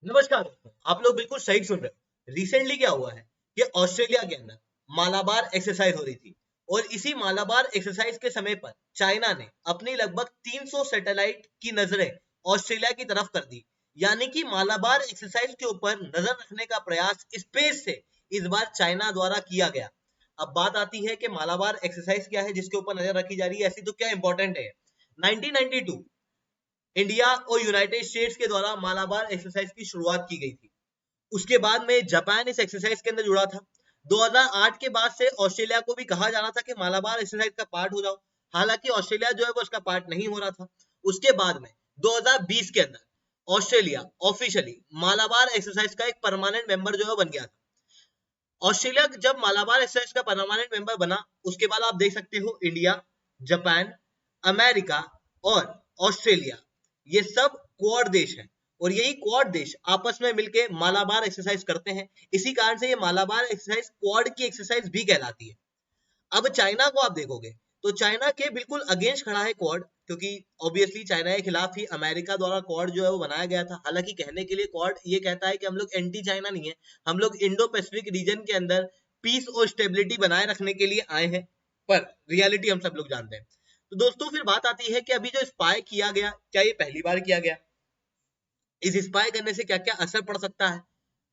नमस्कार दोस्तों, आप लोग बिल्कुल सही सुन रहे हो। रिसेंटली क्या हुआ है कि ऑस्ट्रेलिया के अंदर मालाबार एक्सरसाइज हो रही थी और इसी मालाबार एक्सरसाइज के समय पर चाइना ने अपनी लगभग 300 सैटेलाइट की नजरें ऑस्ट्रेलिया की तरफ कर दी। यानी कि मालाबार एक्सरसाइज के ऊपर नजर रखने का प्रयास स्पेस से इस बार चाइना द्वारा किया गया। अब बात आती है कि मालाबार एक्सरसाइज क्या है जिसके ऊपर नजर रखी जा रही है, ऐसी तो क्या इंपॉर्टेंट है। 1992 इंडिया और यूनाइटेड स्टेट्स के द्वारा मालाबार एक्सरसाइज की शुरुआत की गई थी। उसके बाद में जापान इस एक्सरसाइज के अंदर जुड़ा था। 2008 के बाद से ऑस्ट्रेलिया को भी कहा जा रहा था कि मालाबार एक्सरसाइज का पार्ट हो जाओ। हालांकि ऑस्ट्रेलिया जो है वो उसका पार्ट नहीं हो रहा था। उसके बाद में 2020 के अंदर ऑस्ट्रेलिया ऑफिशियली मालाबार एक्सरसाइज का एक परमानेंट मेंबर जो है बन गया था। ऑस्ट्रेलिया जब मालाबार एक्सरसाइज का परमानेंट मेंबर बना, उसके बाद आप देख सकते हो इंडिया, जापान, अमेरिका और ऑस्ट्रेलिया, ये सब क्वाड देश हैं और यही क्वाड देश आपस में मिलकर मालाबार एक्सरसाइज करते हैं। इसी कारण से ये मालाबार एक्सरसाइज क्वाड की एक्सरसाइज भी कहलाती है। अब चाइना को आप देखोगे तो चाइना के बिल्कुल अगेंस्ट खड़ा है क्वाड, क्योंकि ऑब्वियसली चाइना के खिलाफ ही अमेरिका द्वारा क्वाड जो है वो बनाया गया था। हालांकि कहने के लिए क्वाड ये कहता है कि हम लोग एंटी चाइना नहीं है, हम लोग इंडो पैसिफिक रीजन के अंदर पीस और स्टेबिलिटी बनाए रखने के लिए आए हैं। पर रियलिटी हम सब लोग जानते हैं। तो दोस्तों फिर बात आती है कि अभी जो स्पाई किया गया, क्या ये पहली बार किया गया? इस स्पाई करने से क्या क्या असर पड़ सकता है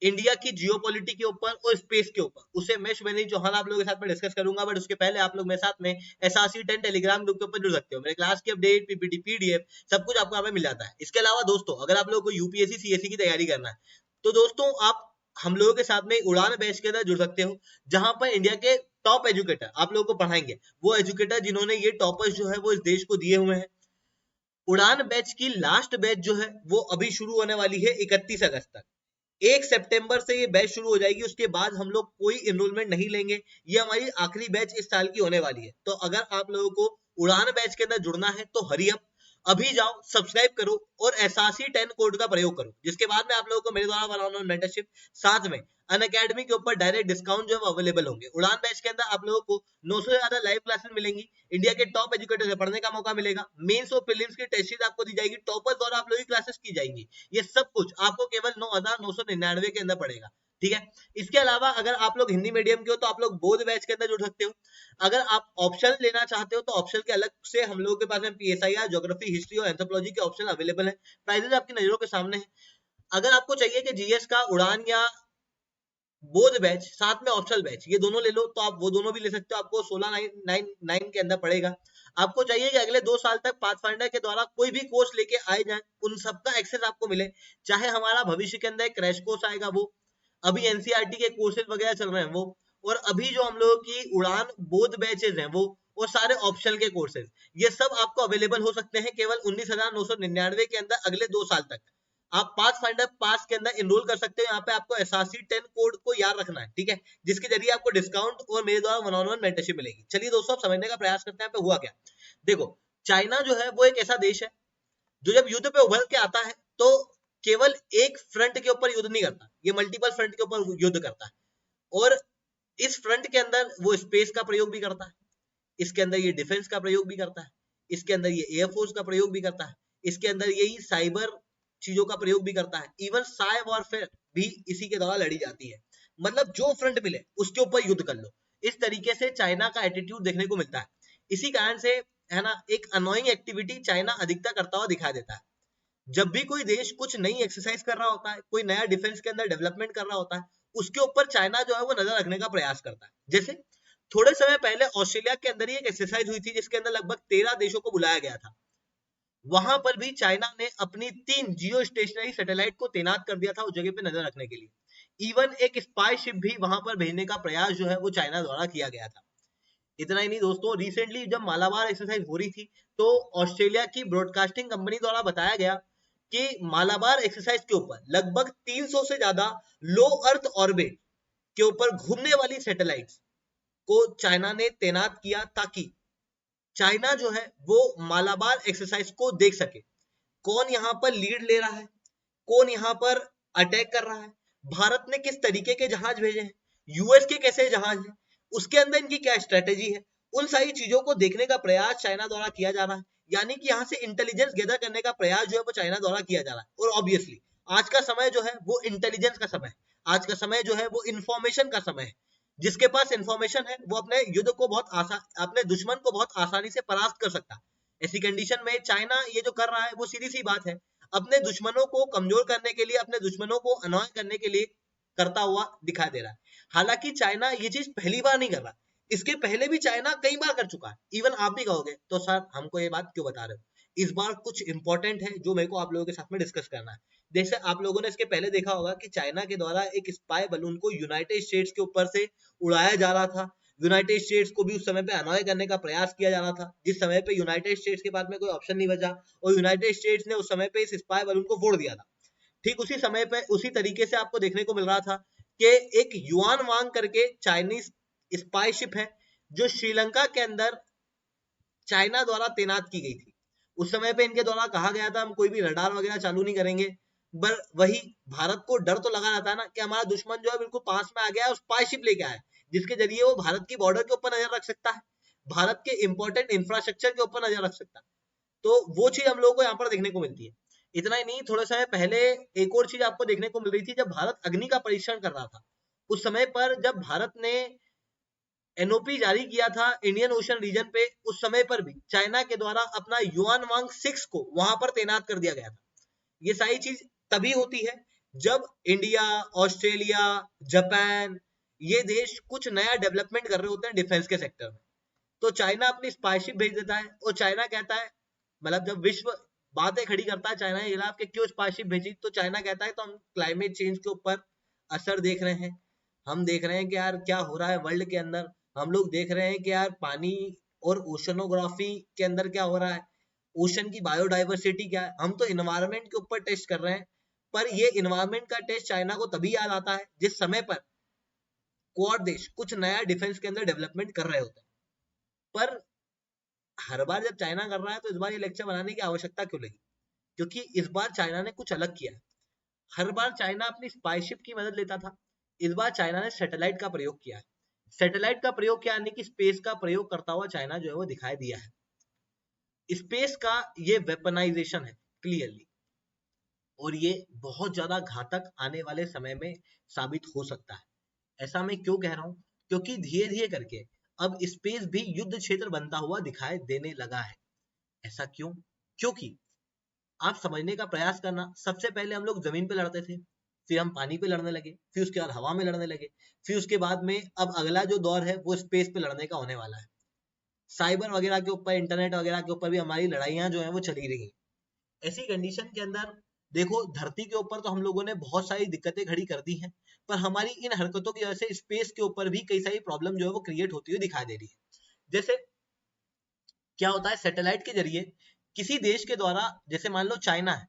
इंडिया की जियोपॉलिटी के ऊपर और स्पेस के ऊपर, उसे मैं शुभेंद्र चौहान आप लोगों के साथ में डिस्कस करूंगा। बट उसके पहले आप लोग मेरे साथ में SRC10 टेलीग्राम ग्रुप के ऊपर जुड़ सकते हो। मेरे क्लास की अपडेट, पीपीटी, पीडीएफ सब कुछ आपको यहाँ पे मिल जाता है। इसके अलावा दोस्तों अगर आप लोगों को यूपीएससी सीएससी की तैयारी करना है तो दोस्तों आप हम लोगों के साथ में उड़ान बैच के अंदर जुड़ सकते हो, जहां पर इंडिया के टॉप एजुकेटर आप लोगों को पढ़ाएंगे। वो एजुकेटर जिन्होंने ये टॉपर्स जो है वो इस देश को दिए हुए हैं। उड़ान बैच की लास्ट बैच जो है वो अभी शुरू होने वाली है 31 अगस्त तक। 1 सितंबर से ये बैच शुरू हो जाएगी। उसके बाद हम लोग कोई इनरोलमेंट नहीं लेंगे। ये हमारी आखिरी बैच इस साल की होने वाली है। तो अगर आप लोगों को उड़ान बैच के अंदर जुड़ना है तो हरी अप, अभी जाओ सब्सक्राइब करो और SRC10 कोड का प्रयोग करो, जिसके बाद में आप लोगों को मेरे द्वारा बनाना मेंटरशिप, साथ में अन अकेडमी के ऊपर डायरेक्ट डिस्काउंट जो है अवेलेबल होंगे। उड़ान बैच के अंदर आप लोगों को 900 से ज्यादा लाइव क्लासेस मिलेंगी। इंडिया के टॉप एजुकेटर से पढ़ने का मौका मिलेगा। मेंस और प्रीलिम्स की टेस्ट सीरीज आपको दी जाएगी। टॉपर्स द्वारा आप लोगों की क्लासेस की जाएंगी। ये सब कुछ आपको केवल 9,999 के अंदर पड़ेगा। ठीक है। इसके अलावा अगर आप लोग हिंदी मीडियम के हो तो आप लोग बोध बैच के अंदर जुड़ सकते हो। अगर आप ऑप्शन लेना चाहते हो तो ऑप्शन के अलग से हम लोगों के पास में PSIR, ज्योग्राफी, हिस्ट्री और एंथ्रोपोलॉजी के ऑप्शन अवेलेबल है। प्राइजेस आपकी नजरों के सामने है। अगर आपको चाहिए कि जीएस का उड़ान या बोध बैच साथ में ऑप्शनल बैच ये दोनों ले लो तो आप वो दोनों भी ले सकते हो। आपको 16,999 के अंदर पड़ेगा। आपको चाहिए कि अगले 2 साल तक पाथफाइंडर के द्वारा कोई भी कोर्स लेके आए जाए, उन सबका एक्सेस आपको मिले। चाहे हमारा भविष्य के अंदर एक क्रैश कोर्स आएगा, वो अभी एनसीईआरटी के कोर्सेज वगैरह चल रहे हैं वो, और अभी जो हम लोगों की उड़ान बोध बैचेज हैं वो सारे ऑप्शनल के कोर्सेज, ये सब आपको अवेलेबल हो सकते हैं केवल 19,999 के अंदर अगले 2 साल तक। आप पाथ फाइंडर पास के अंदर इनरोल कर सकते हो। यहाँ पे आपको SRC10 कोड को याद रखना है, ठीक है, जिसके जरिए आपको डिस्काउंट और मेरे द्वारा वन ऑन वन मेंटरशिप मिलेगी। चलिए दोस्तों, आप समझने का प्रयास करते हैं पे हुआ क्या। देखो, चाइना जो है वो एक ऐसा देश है जो जब युद्ध पे उभर के आता है तो केवल एक फ्रंट के ऊपर युद्ध नहीं करता, ये मल्टीपल फ्रंट के ऊपर युद्ध करता है। और इस फ्रंट के अंदर वो स्पेस का प्रयोग भी करता है, इसके अंदर ये डिफेंस का प्रयोग भी करता है, इसके अंदर ये एयरफोर्स का प्रयोग भी करता है, इसके अंदर यही साइबर चीजों का प्रयोग भी करता है। इवन साइ वॉरफेयर भी इसी के द्वारा लड़ी जाती है। मतलब जो फ्रंट मिले उसके ऊपर युद्ध कर लो, इस तरीके से चाइना का एटीट्यूड देखने को मिलता है। इसी कारण से है ना, एक अनोइंग एक्टिविटी चाइना अधिकता करता हुआ दिखाई देता है। जब भी कोई देश कुछ नई एक्सरसाइज कर रहा होता है, कोई नया डिफेंस के अंदर डेवलपमेंट कर रहा होता है, उसके ऊपर चाइना जो है वो नजर रखने का प्रयास करता है। जैसे थोड़े समय पहले ऑस्ट्रेलिया के अंदर ही एक एक्सरसाइज हुई थी जिसके अंदर लगभग 13 देशों को बुलाया गया था। वहां पर भी चाइना ने अपनी 3 जियो स्टेशनरी सैटेलाइट को तैनात कर दिया था उस जगह पे नजर रखने के लिए। इवन एक स्पाई शिप भी वहां पर भेजने का प्रयास जो है वो चाइना द्वारा किया गया था। इतना ही नहीं दोस्तों, रिसेंटली जब मालाबार एक्सरसाइज हो रही थी तो ऑस्ट्रेलिया की ब्रॉडकास्टिंग कंपनी द्वारा बताया गया कि मालाबार एक्सरसाइज के ऊपर लगभग 300 से ज्यादा लो अर्थ ऑर्बिट के ऊपर घूमने वाली सैटेलाइट्स को चाइना ने तैनात किया, ताकि चाइना जो है वो मालाबार एक्सरसाइज को देख सके। कौन यहाँ पर लीड ले रहा है, कौन यहाँ पर अटैक कर रहा है, भारत ने किस तरीके के जहाज भेजे हैं, यूएस के कैसे जहाज हैं, उसके अंदर इनकी क्या स्ट्रेटेजी है, उन सारी चीजों को देखने का प्रयास चाइना द्वारा किया जा रहा है। यानी कि यहाँ से इंटेलिजेंस गैदर करने का प्रयास जो है वो चाइना द्वारा किया जा रहा है। और ऑब्वियसली आज का समय जो है वो इंटेलिजेंस का समय है, आज का समय जो है वो इंफॉर्मेशन का समय है। जिसके पास इंफॉर्मेशन है वो अपने युद्ध को बहुत आसान, अपने दुश्मन को बहुत आसानी से परास्त कर सकता है। ऐसी कंडीशन में चाइना ये जो कर रहा है वो सीधी सी बात है, अपने दुश्मनों को कमजोर करने के लिए, अपने दुश्मनों को अनॉय करने के लिए करता हुआ दिखाई दे रहा है। हालांकि चाइना ये चीज पहली बार नहीं कर रहा, इसके पहले भी चाइना कई बार कर चुका है। इवन आप भी कहोगे तो सर हमको ये बात क्यों बता रहे हो, इस बार कुछ इंपॉर्टेंट है जो मेरे को आप लोगों के साथ में डिस्कस करना है। जैसे आप लोगों ने इसके पहले देखा होगा कि चाइना के द्वारा एक स्पाई बलून को यूनाइटेड स्टेट्स के ऊपर से उड़ाया जा रहा था। यूनाइटेड स्टेट्स को भी उस समय पे अनॉय करने का प्रयास किया जा रहा था, जिस समय पे यूनाइटेड स्टेट्स के पास में कोई ऑप्शन नहीं बचा और यूनाइटेड स्टेट्स ने उस समय पे इस स्पाई बलून को फोड़ दिया था। ठीक उसी समय पे उसी तरीके से आपको देखने को मिल रहा था कि एक युआन वांग करके चाइनीज स्पाई शिप है जो श्रीलंका के अंदर चाइना द्वारा तैनात की गई थी। उस समय पे इनके द्वारा कहा गया था हम कोई भी रडार वगैरह चालू नहीं करेंगे, पर वही भारत को डर तो लगा रहता है ना कि हमारा दुश्मन जो है बिल्कुल पास में आ गया है, स्पाई शिप लेके आया है जिसके जरिए वो भारत की बॉर्डर के ऊपर नजर रख सकता है, भारत के इंपॉर्टेंट इंफ्रास्ट्रक्चर के ऊपर नजर रख सकता है। तो वो चीज हम लोगों को यहाँ पर देखने को मिलती है। इतना ही नहीं, थोड़े समय पहले एक और चीज आपको देखने को मिल रही थी, जब भारत अग्नि का परीक्षण कर रहा था उस समय पर, जब भारत ने एनओपी जारी किया था इंडियन ओशन रीजन पे, उस समय पर भी चाइना के द्वारा अपना युआन वांग 6 को वहां पर तैनात कर दिया गया था। ये सारी चीज तभी होती है जब इंडिया, ऑस्ट्रेलिया, जापान ये देश कुछ नया डेवलपमेंट कर रहे होते हैं डिफेंस के सेक्टर में। तो चाइना अपनी स्पाईशिप भेज देता है और चाइना कहता है, मतलब जब विश्व बातें खड़ी करता है चाइना के खिलाफ कि क्यों स्पाईशिप भेजी, तो चाइना कहता है तो हम क्लाइमेट चेंज के ऊपर असर देख रहे हैं, हम देख रहे हैं कि यार क्या हो रहा है वर्ल्ड के अंदर, हम लोग देख रहे हैं कि यार पानी और ओशनोग्राफी के अंदर क्या हो रहा है, ओशन की बायोडाइवर्सिटी क्या है, हम तो इन्वायरमेंट के ऊपर टेस्ट कर रहे हैं। पर ये इन्वायरमेंट का टेस्ट चाइना को तभी याद आता है जिस समय पर क्वाड देश कुछ नया डिफेंस के अंदर डेवलपमेंट कर रहे होते हैं। पर हर बार जब चाइना कर रहा है तो इस बार ये लेक्चर बनाने की आवश्यकता क्यों लगी, क्योंकि इस बार चाइना ने कुछ अलग किया है। हर बार चाइना अपनी स्पाईशिप की मदद लेता था, इस बार चाइना ने सैटेलाइट का प्रयोग किया है। सैटेलाइट का प्रयोग क्या, यानी कि स्पेस का प्रयोग करता हुआ चाइना जो है वो दिखाई दिया है। स्पेस का ये वेपनाइजेशन है क्लियरली, और ये बहुत ज्यादा घातक आने वाले समय में साबित हो सकता है। ऐसा मैं क्यों कह रहा हूं, क्योंकि धीरे धीरे करके अब स्पेस भी युद्ध क्षेत्र बनता हुआ दिखाई देने लगा है। ऐसा क्यों, क्योंकि आप समझने का प्रयास करना, सबसे पहले हम लोग जमीन पे लड़ते थे, फिर हम पानी पे लड़ने लगे, फिर उसके बाद हवा में लड़ने लगे, फिर उसके बाद में अब अगला जो दौर है वो स्पेस पे लड़ने का होने वाला है। साइबर वगैरह के ऊपर, इंटरनेट वगैरह के ऊपर भी हमारी लड़ाइयां जो है वो चली रही है। ऐसी कंडीशन के अंदर देखो, धरती के ऊपर तो हम लोगों ने बहुत सारी दिक्कतें खड़ी कर दी हैं, पर हमारी इन हरकतों की वजह से स्पेस के ऊपर भी कई सारी प्रॉब्लम जो है वो क्रिएट होती हुई दिखाई दे रही है। जैसे क्या होता है, सैटेलाइट के जरिए किसी देश के द्वारा, जैसे मान लो चाइना है,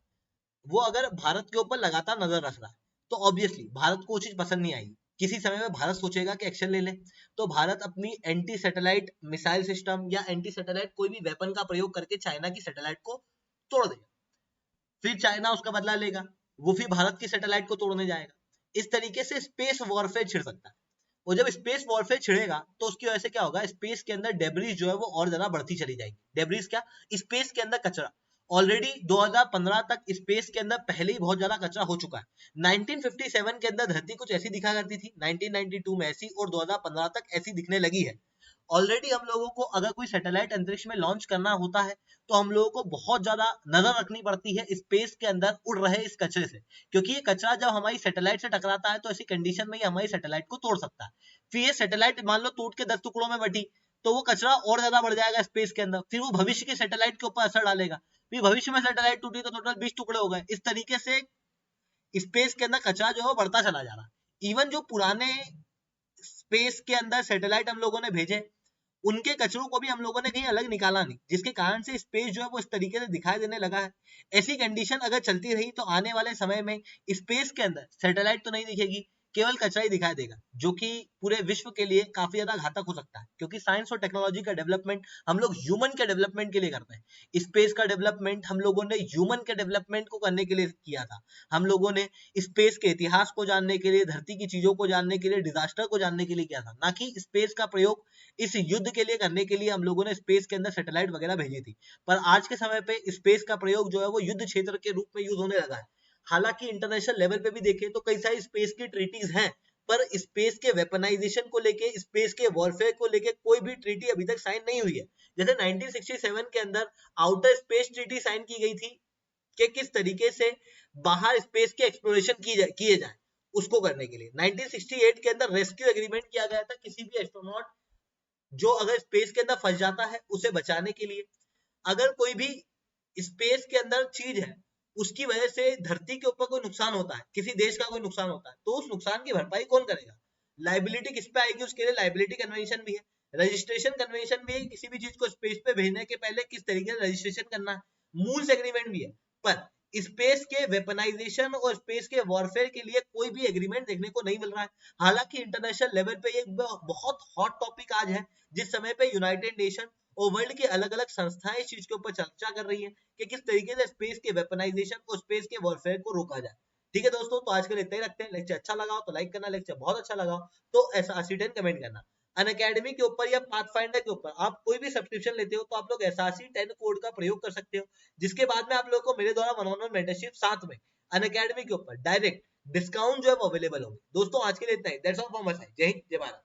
वो अगर भारत के ऊपर लगातार नजर रख रहा है तो ऑब्वियसली भारत को वो चीज पसंद नहीं आएगी। किसी समय में भारत सोचेगा कि एक्शन ले ले, तो भारत अपनी एंटी सैटेलाइट मिसाइल सिस्टम या एंटी सैटेलाइट कोई भी वेपन का प्रयोग करके चाइना की सैटेलाइट को तोड़ देगा। फिर चाइना उसका बदला लेगा, वो फिर भारत की सैटेलाइट को तोड़ने जाएगा। इस तरीके से स्पेस वॉरफेयर छिड़ सकता है, और जब स्पेस वॉरफेयर छिड़ेगा तो उसकी वजह से क्या होगा, स्पेस के अंदर डेब्रीज जो है वो और ज्यादा बढ़ती चली जाएगी। डेब्रीज क्या, स्पेस के अंदर कचरा। ऑलरेडी 2015 तक स्पेस के अंदर पहले ही बहुत ज्यादा कचरा हो चुका है। 1957 के अंदर धरती कुछ ऐसी दिखा करती थी, 1992 में ऐसी, और 2015 तक ऐसी दिखने लगी है। ऑलरेडी हम लोगों को अगर कोई सैटेलाइट अंतरिक्ष में लॉन्च करना होता है तो हम लोगों को बहुत ज्यादा नजर रखनी पड़ती है स्पेस के अंदर उड़ रहे इस कचरे से, क्योंकि ये कचरा जब हमारी सैटेलाइट से टकराता है तो ऐसी कंडीशन में ये हमारी सैटेलाइट को तोड़ सकता है। फिर ये सैटेलाइट मान लो टूट के 10 टुकड़ों में बटी, तो वो कचरा और ज्यादा बढ़ जाएगा स्पेस के अंदर, फिर वो भविष्य के सैटेलाइट के ऊपर असर डालेगा, फिर भविष्य में सैटेलाइट टूटी तो टोटल 20 टुकड़े हो गए। इस तरीके से स्पेस के अंदर कचरा जो है वो बढ़ता चला जा रहा है। इवन जो पुराने स्पेस के अंदर सैटेलाइट हम लोगों ने भेजे, उनके कचरों को भी हम लोगों ने कहीं अलग निकाला नहीं, जिसके कारण से स्पेस जो है वो इस तरीके से दिखाई देने लगा है। ऐसी कंडीशन अगर चलती रही तो आने वाले समय में स्पेस के अंदर सैटेलाइट तो नहीं दिखेगी, केवल कचरा ही दिखाई देगा, जो कि पूरे विश्व के लिए काफी ज्यादा घातक हो सकता है। क्योंकि साइंस और टेक्नोलॉजी का डेवलपमेंट हम लोग ह्यूमन के डेवलपमेंट के लिए करते हैं। स्पेस का डेवलपमेंट हम लोगों ने ह्यूमन के डेवलपमेंट को करने के लिए किया था। हम लोगों ने स्पेस के इतिहास को जानने के लिए, धरती की चीजों को जानने के लिए, डिजास्टर को जानने के लिए किया था, ना कि स्पेस का प्रयोग इस युद्ध के लिए करने के लिए हम लोगों ने स्पेस के अंदर सैटेलाइट वगैरह भेजी थी। पर आज के समय पे स्पेस का प्रयोग जो है वो युद्ध क्षेत्र के रूप में यूज होने लगा है। हालांकि इंटरनेशनल लेवल पे भी देखें तो कई सारी स्पेस की ट्रीटीज हैं, पर स्पेस के वेपनाइजेशन को लेके, स्पेस के वॉरफेयर को लेके कोई भी ट्रीटी अभी तक साइन नहीं हुई है। जैसे 1967 के अंदर आउटर स्पेस ट्रीटी साइन की गई थी कि किस तरीके से बाहर स्पेस के एक्सप्लोरेशन किए जाए, उसको करने के लिए 1968 के अंदर रेस्क्यू एग्रीमेंट किया गया था किसी भी एस्ट्रोनॉट जो अगर स्पेस के अंदर फंस जाता है उसे बचाने के लिए। अगर कोई भी स्पेस के अंदर चीज है, उसकी वजह से धरती के ऊपर कोई नुकसान होता है, किसी देश का कोई नुकसान होता है, तो उस नुकसान की भरपाई कौन करेगा? लाइबिलिटी किस पे आएगी? उसके लिए लाइबिलिटी कन्वेंशन भी है, रजिस्ट्रेशन कन्वेंशन भी है, किसी भी चीज को स्पेस पे भेजने के पहले किस तरीके से रजिस्ट्रेशन करना है, मूल्स एग्रीमेंट भी है। पर स्पेस के वेपनाइजेशन और स्पेस के वॉरफेयर के लिए कोई भी एग्रीमेंट देखने को नहीं मिल रहा है। हालांकि इंटरनेशनल लेवल पे ये बहुत हॉट टॉपिक आज है, जिस समय पे यूनाइटेड नेशन और वर्ल्ड की अलग अलग संस्थाएं इस चीज के ऊपर चर्चा कर रही है कि किस तरीके से स्पेस के वेपनाइजेशन और स्पेस के वॉरफेयर को रोका जाए। ठीक है दोस्तों, तो आज के लिए इतना ही रखते हैं। लेक्चर अच्छा लगा हो तो लाइक करना, लेक्चर बहुत अच्छा लगा हो तो SRC10 कमेंट करना। अनअकैडमी के ऊपर या पाथफाइंडर के ऊपर आप कोई भी सब्सक्रिप्शन लेते हो तो आप लोग SRC10 कोड का प्रयोग कर सकते हो, जिसके बाद में आप लोगों को मेरे द्वारा वन ऑन वन मेंटरशिप साथ में अनअकैडमी के ऊपर डायरेक्ट डिस्काउंट जो है वो अवेलेबल होगी। दोस्तों आज के लिए इतना ही। That's all from my side. Jai Hind, जय भारत।